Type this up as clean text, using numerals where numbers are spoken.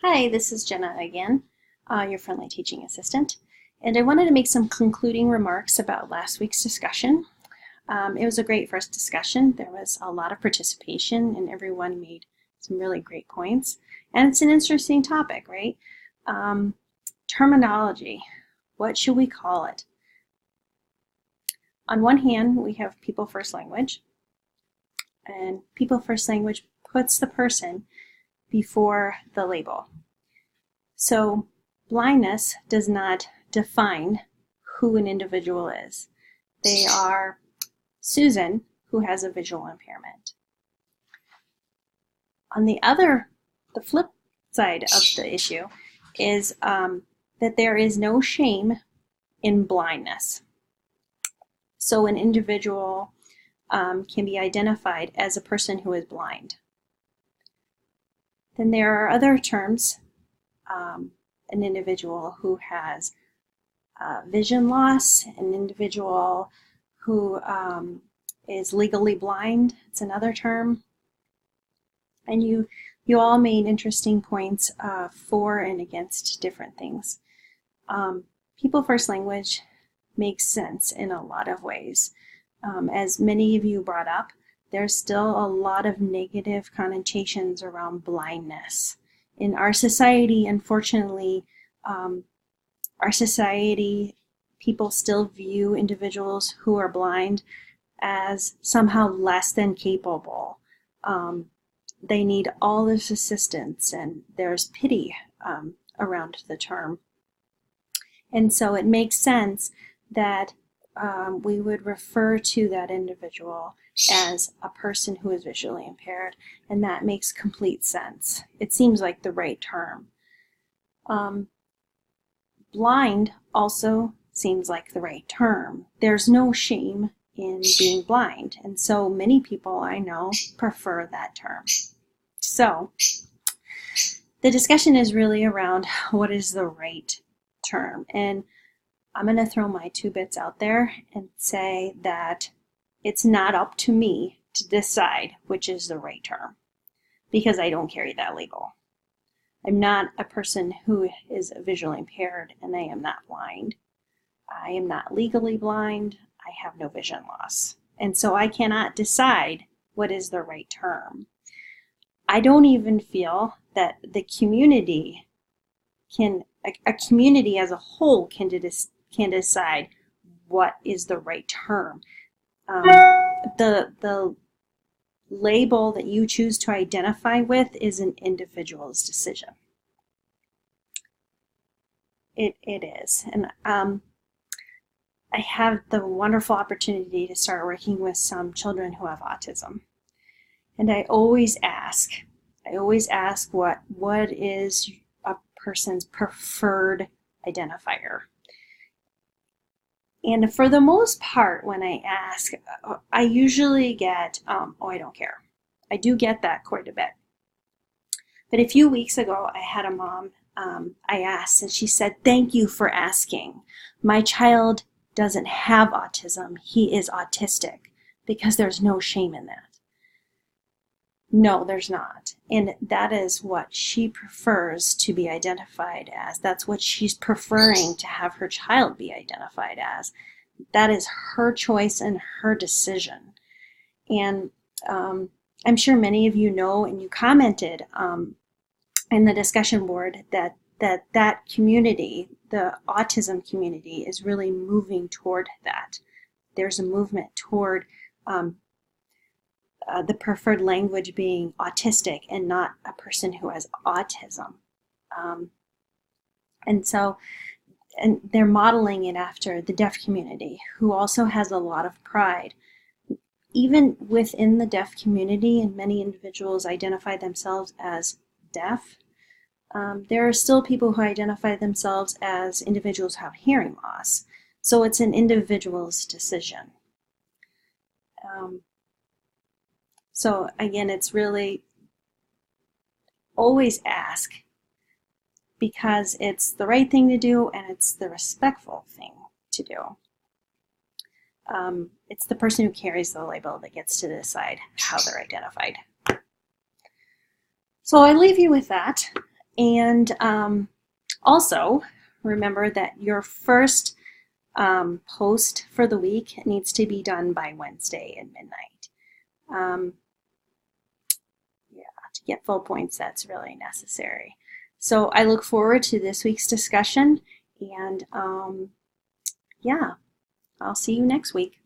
Hi, this is Jenna again, your friendly teaching assistant, and I wanted to make some concluding remarks about last week's discussion. It was a great first discussion. There was a lot of participation and everyone made some really great points, and it's an interesting topic, right? Terminology, what should we call it? On one hand, we have people first language, and people first language puts the person before the label. So blindness does not define who an individual is. They are Susan, who has a visual impairment. On the flip side of the issue is that there is no shame in blindness. So an individual can be identified as a person who is blind. Then there are other terms, an individual who has vision loss, an individual who is legally blind, it's another term. And you all made interesting points for and against different things. People first language makes sense in a lot of ways. As many of you brought up, there's still a lot of negative connotations around blindness. In our society, unfortunately, people still view individuals who are blind as somehow less than capable. They need all this assistance, and there's pity around the term. And so it makes sense that we would refer to that individual as a person who is visually impaired, and that makes complete sense. It seems like the right term. Blind also seems like the right term. There's no shame in being blind, and so many people I know prefer that term. So the discussion is really around what is the right term, and I'm going to throw my 2 bits out there and say that it's not up to me to decide which is the right term, because I don't carry that label. I'm not a person who is visually impaired, and I am not blind. I am not legally blind. I have no vision loss. And so I cannot decide what is the right term. I don't even feel that the community a community as a whole can decide what is the right term. The label that you choose to identify with is an individual's decision. It is. And I have the wonderful opportunity to start working with some children who have autism. And I always ask what is a person's preferred identifier. And for the most part, when I ask, I usually get, I don't care. I do get that quite a bit. But a few weeks ago, I had a mom, I asked, and she said, "Thank you for asking. My child doesn't have autism. He is autistic," because there's no shame in that. No, there's not. And that is what she prefers to be identified as. That's what she's preferring to have her child be identified as. That is her choice and her decision. And I'm sure many of you know, and you commented in the discussion board that community, the autism community, is really moving toward that. There's a movement toward the preferred language being autistic and not a person who has autism. And they're modeling it after the deaf community, who also has a lot of pride. Even within the deaf community, and many individuals identify themselves as deaf, there are still people who identify themselves as individuals who have hearing loss. So it's an individual's decision. So again, it's really always ask, because it's the right thing to do and it's the respectful thing to do. It's the person who carries the label that gets to decide how they're identified. So I leave you with that. And also, remember that your first post for the week needs to be done by Wednesday at midnight. Yeah, to get full points, that's really necessary. So I look forward to this week's discussion, and yeah, I'll see you next week.